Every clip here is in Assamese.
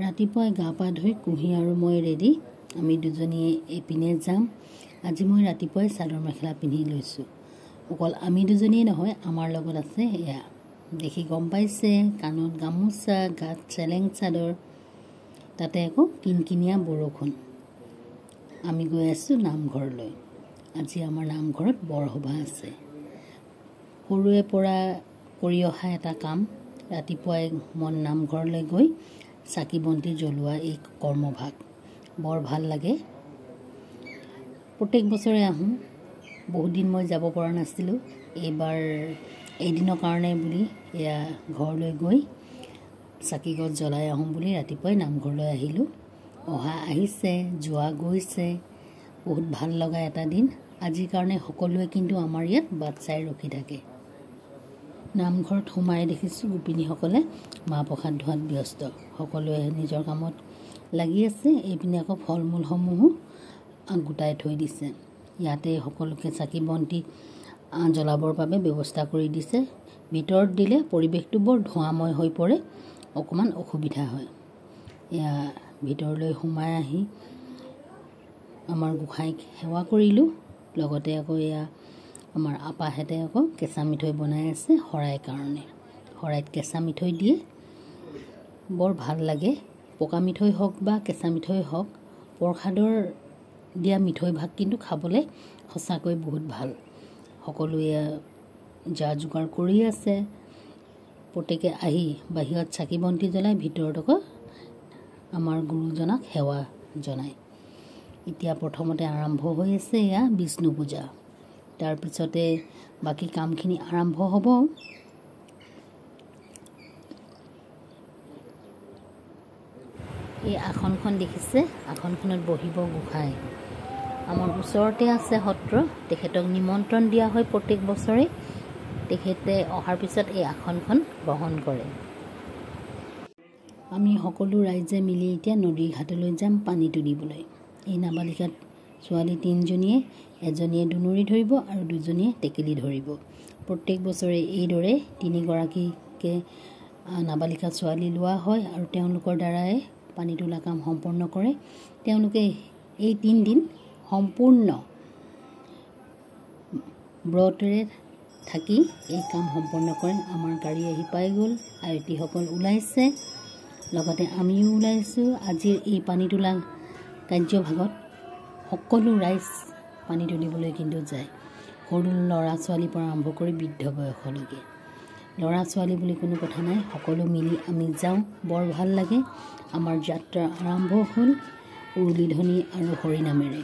ৰাতিপুৱাই গা পা ধুই কুঁহি আৰু মই ৰেডি আমি দুজনীয়ে এপিনে যাম। আজি মই ৰাতিপুৱাই চাদৰ মেখেলা পিন্ধি লৈছোঁ। অকল আমি দুজনীয়ে নহয়, আমাৰ লগত আছে এয়া দেখি গম পাইছে, কাণত গামোচা, গাত চেলেং চাদৰ, তাতে আকৌ কিনকিনীয়া বৰষুণ। আমি গৈ আছোঁ নামঘৰলৈ। আজি আমাৰ নামঘৰত বৰসভা আছে। সৰুৰে পৰা কৰি অহা এটা কাম, ৰাতিপুৱাই মন নামঘৰলৈ গৈ চাকি বন্তি জ্বলোৱা এই কৰ্মভাগ বৰ ভাল লাগে। প্ৰত্যেক বছৰে আহোঁ। বহুত দিন মই যাব পৰা নাছিলোঁ। এইবাৰ এদিনৰ কাৰণে বুলি এয়া ঘৰলৈ গৈ চাকি গছ জ্বলাই আহোঁ বুলি ৰাতিপুৱাই নামঘৰলৈ আহিলোঁ। অহা আহিছে, যোৱা গৈছে, বহুত ভাল লগা এটা দিন। আজিৰ কাৰণে সকলোৱে কিন্তু আমাৰ ইয়াত বাট চাই ৰখি থাকে। নামঘৰত সোমাই দেখিছোঁ গোপিনীসকলে মাহ প্ৰসাদ ধোৱাত ব্যস্ত। সকলোৱে নিজৰ কামত লাগি আছে। এইপিনে আকৌ ফল মূলসমূহো গোটাই থৈ দিছে। ইয়াতে সকলোকে চাকি বন্তি জ্বলাবৰ বাবে ব্যৱস্থা কৰি দিছে। ভিতৰত দিলে পৰিৱেশটো বৰ ধোঁৱাময় হৈ পৰে, অকণমান অসুবিধা হয়। এয়া ভিতৰলৈ সোমাই আহি আমাৰ গোসাঁইক সেৱা কৰিলোঁ। লগতে আকৌ এয়া আমাৰ আপাহেঁতে আকৌ কেঁচা মিঠৈ বনাই আছে শৰাইৰ কাৰণে। শৰাইত কেঁচা মিঠৈ দিয়ে, বৰ ভাল লাগে। পকা মিঠৈ হওক বা কেঁচা মিঠৈ হওক, প্ৰসাদৰ দিয়া মিঠৈ ভাগ কিন্তু খাবলৈ সঁচাকৈ বহুত ভাল। সকলোৱে যা যোগাৰ কৰি আছে। প্ৰত্যেকে আহি বাহিৰত চাকি বন্তি জ্বলাই, ভিতৰত আকৌ আমাৰ গুৰুজনাক সেৱা জনায়। এতিয়া প্ৰথমতে আৰম্ভ হৈ আছে এয়া বিষ্ণু পূজা। তাৰপিছতে বাকী কামখিনি আৰম্ভ হ'ব। এই আসনখন দেখিছে, আসনখনত বহিব গোসাঁই। আমাৰ ওচৰতে আছে সত্ৰ। তেখেতক নিমন্ত্ৰণ দিয়া হয় প্ৰত্যেক বছৰে। তেখেতে অহাৰ পিছত এই আসনখন গ্ৰহণ কৰে। আমি সকলো ৰাইজে মিলি এতিয়া নদীৰ ঘাটলৈ যাম পানী তুলিবলৈ। এই নাবালিকাত ছোৱালী 3জনীয়ে, এজনীয়ে দুনুৰি ধৰিব আৰু দুজনীয়ে টেকেলি ধৰিব। প্ৰত্যেক বছৰে এইদৰে 3গৰাকীকে নাবালিকা ছোৱালী লোৱা হয় আৰু তেওঁলোকৰ দ্বাৰাই পানী তোলা কাম সম্পন্ন কৰে। তেওঁলোকে এই 3 দিন সম্পূৰ্ণ ব্ৰতেৰে থাকি এই কাম সম্পন্ন কৰে। আমাৰ গাড়ী আহি পাই গ'ল, আয়তীসকল ওলাইছে, লগতে আমিও ওলাইছোঁ। আজিৰ এই পানী তোলা কাৰ্যভাগত সকলো ৰাইজ পানী তুলিবলৈ কিন্তু যায়। সৰু ল'ৰা ছোৱালীৰ পৰা আৰম্ভ কৰি বৃদ্ধ বয়সলৈকে। ল'ৰা ছোৱালী বুলি কোনো কথা নাই, সকলো মিলি আমি যাওঁ। বৰ ভাল লাগে। আমাৰ যাত্ৰা আৰম্ভ হ'ল উৰুলি ধ্বনি আৰু হৰিনামেৰে।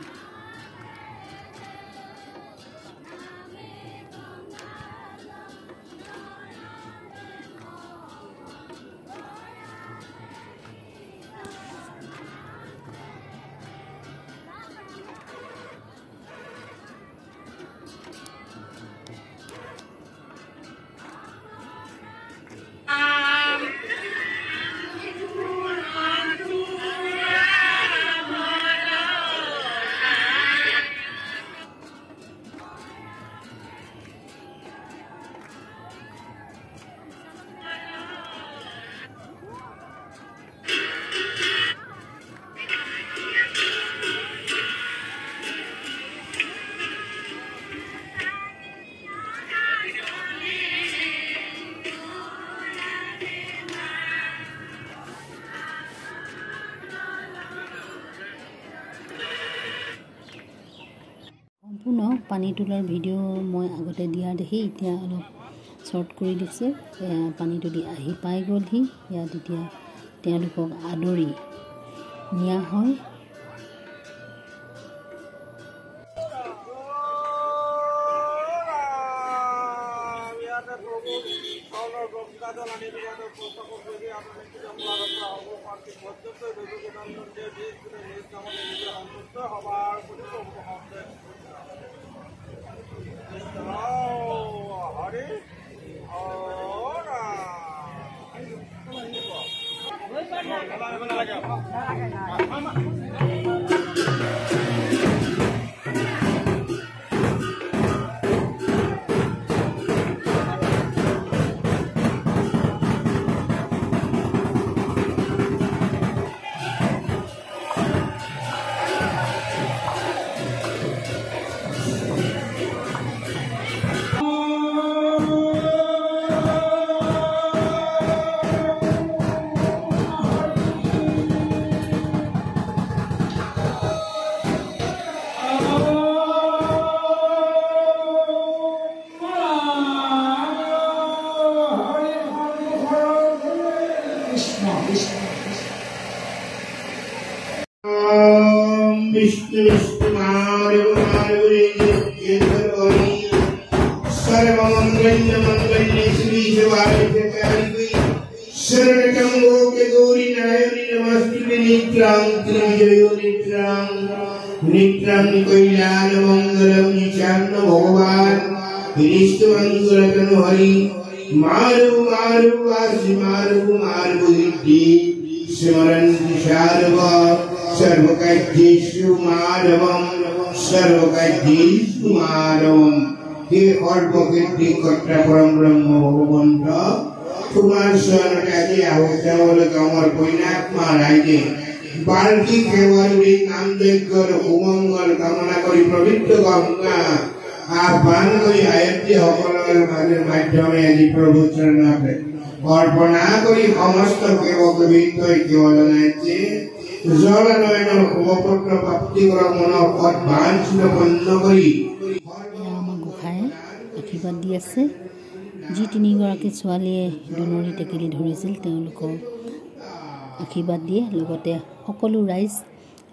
সম্পূৰ্ণ পানী তোলাৰ ভিডিঅ' মই আগতে দিয়া দেখি এতিয়া অলপ শ্বৰ্ট কৰি দিছোঁ। পানী তুলি আহি পাই গ'লহি। ইয়াত এতিয়া তেওঁলোকক আদৰি নিয়া হয়। विष्णु सर्वमंगल्य श्री शरणं लोके गौरी नारायणी नमस्ते नित्रां कल्याण मंगलम निचान्न भगवान विष्णु मंगलतन हरि मारु इति स्मरन् शारव सर्वकार्येषु माधवम् हे सर्वकीर्ति कर्ता परम ब्रह्म भगवंत तुम्हार शरणते আজি আহতে বলে আমার পৈনাত্মা রাইজে বালকি কেবলই নাম যজ্ঞর উমঙ্গল কামনা করি পবিত্র গঙ্গা আহ্বান করি আয়ত্তি সকলের মাধ্যমে আজি প্রভু চরণে অর্পণা করি সমস্ত কেবলবৃন্দ কেবল নাইছে জলনয়ন শুভপত্র প্রাপ্তি করা মনৰ পথ বাঞ্ছিত পূৰ্ণ কৰি আমাৰ গোসাঁয়ে আশীৰ্বাদ দি আছে যি তিনিগৰাকী ছোৱালীয়ে দুনৰি টেকেলি ধৰিছিল তেওঁলোকক আশীৰ্বাদ দিয়ে লগতে সকলো ৰাইজ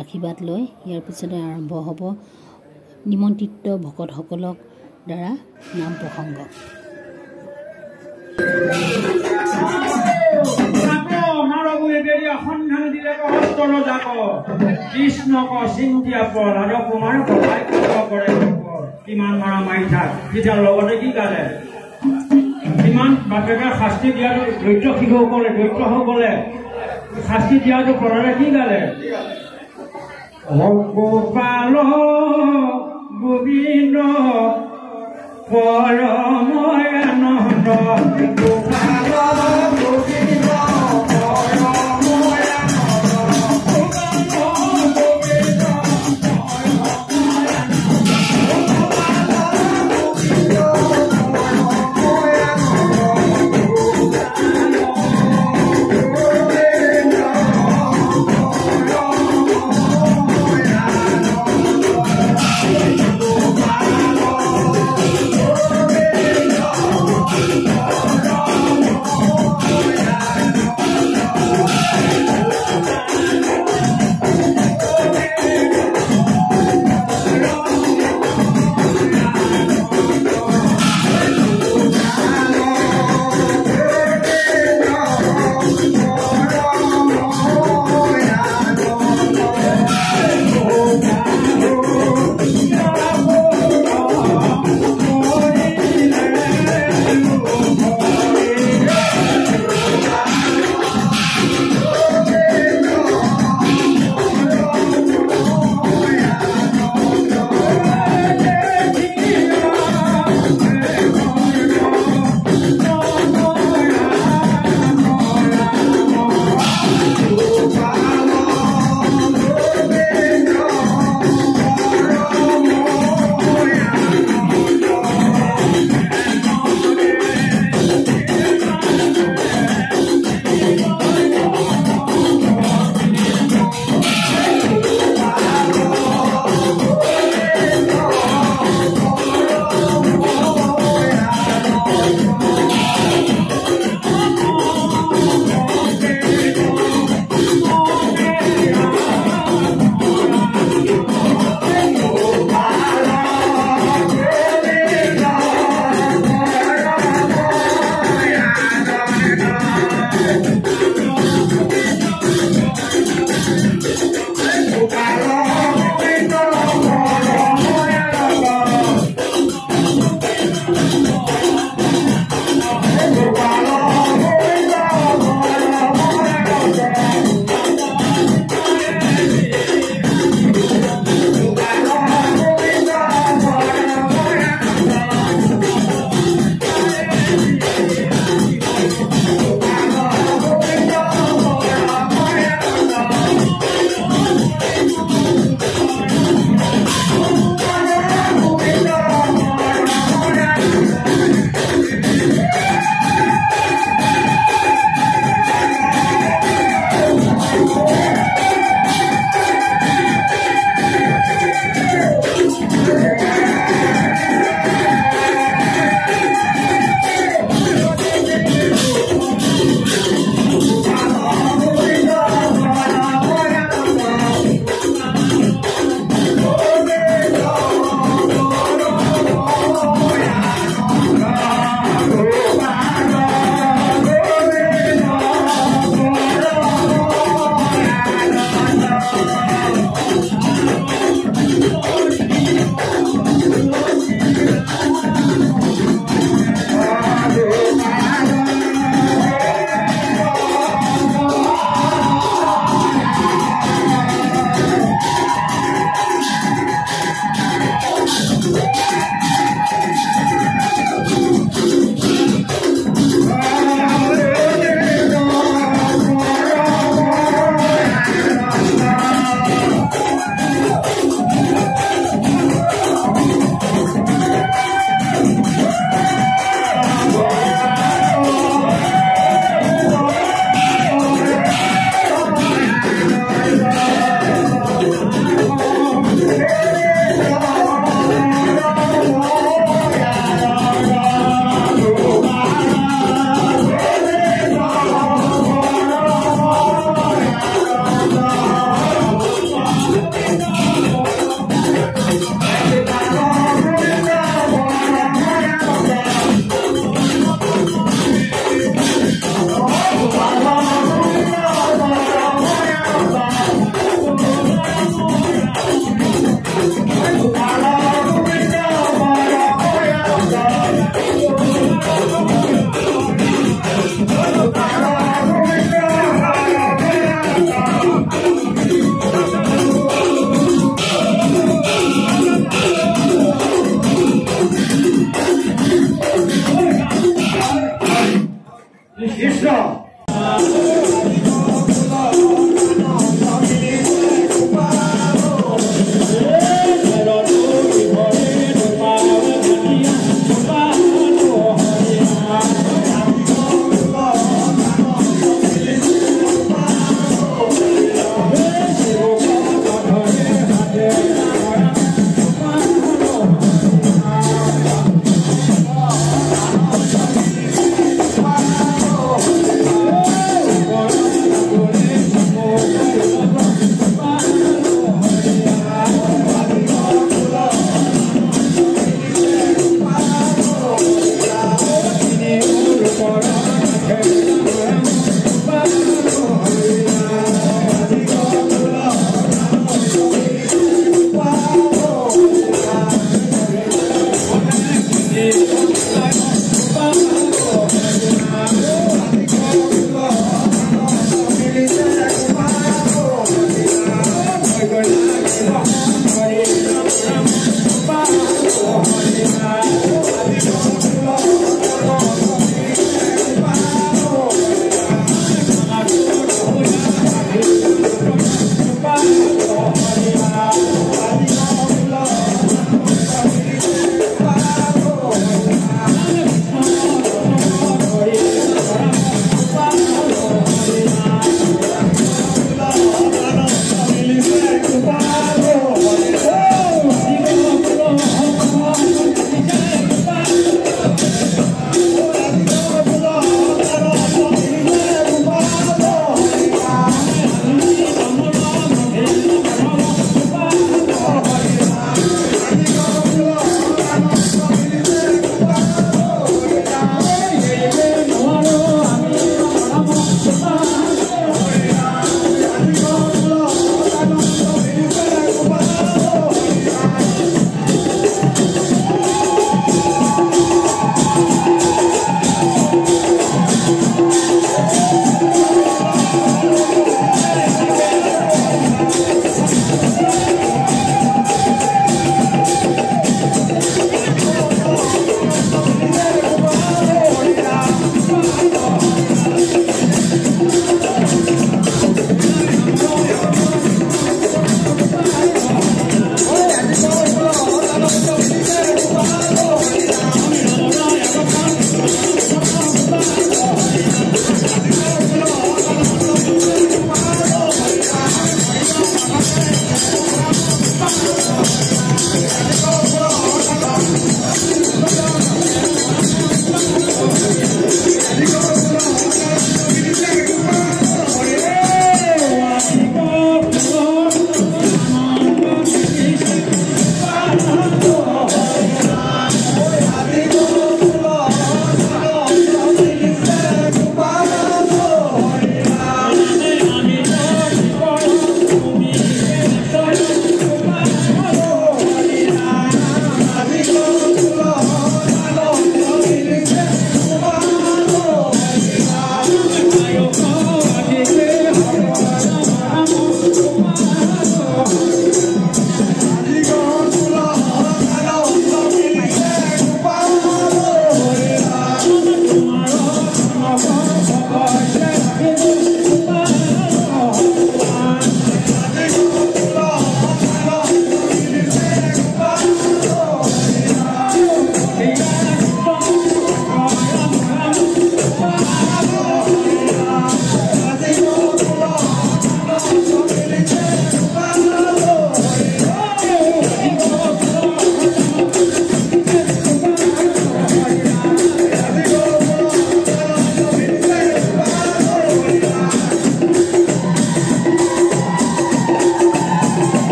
আশীৰ্বাদ লয় ইয়াৰ পিছতে আৰম্ভ হ'ব নিমন্ত্ৰিত ভকতসকলক দ্বাৰা নাম প্ৰসংগ কৃষ্ণক চিন্তিয়া পৰ ৰাজকুমাৰ সহায় কৰে কিমান মাৰা মাৰি থাক তেতিয়া লগতে কি গালে কিমান বাপেকে শাস্তি দিয়াটো দৈত্য শিশুসকলে শাস্তি দিয়াটো প্ৰধানে কি গালে গোপাল গোবিন্দ পৰমানন্দ গোপাল গোবিন্দ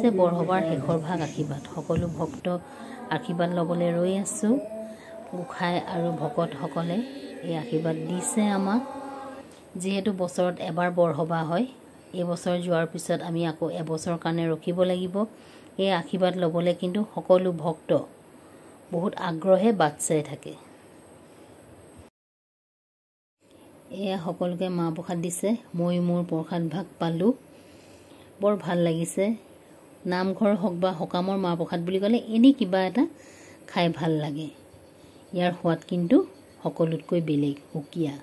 হৈছে বৰসবাৰ শেষৰ ভাগ আশীৰ্বাদ। সকলো ভক্ত আশীৰ্বাদ ল'বলৈ ৰৈ আছোঁ। গোসাঁই আৰু ভকতসকলে এই আশীৰ্বাদ দিছে আমাক। যিহেতু বছৰত এবাৰ বৰসবাহ হয়, এই বছৰ যোৱাৰ পিছত আমি আকৌ এবছৰৰ কাৰণে ৰখিব লাগিব। এই আশীৰ্বাদ ল'বলৈ কিন্তু সকলো ভক্ত বহুত আগ্ৰহে বাট চাই থাকে। এয়া সকলোকে মাহ প্ৰসাদ দিছে। মই মোৰ প্ৰসাদ ভাগ পালোঁ। বৰ ভাল লাগিছে। নামঘৰ হওক বা সকামৰ মাহ প্ৰসাদ বুলি ক'লে এনেই কিবা এটা খাই ভাল লাগে। ইয়াৰ সোৱাদ কিন্তু সকলোতকৈ বেলেগ, সুকীয়া।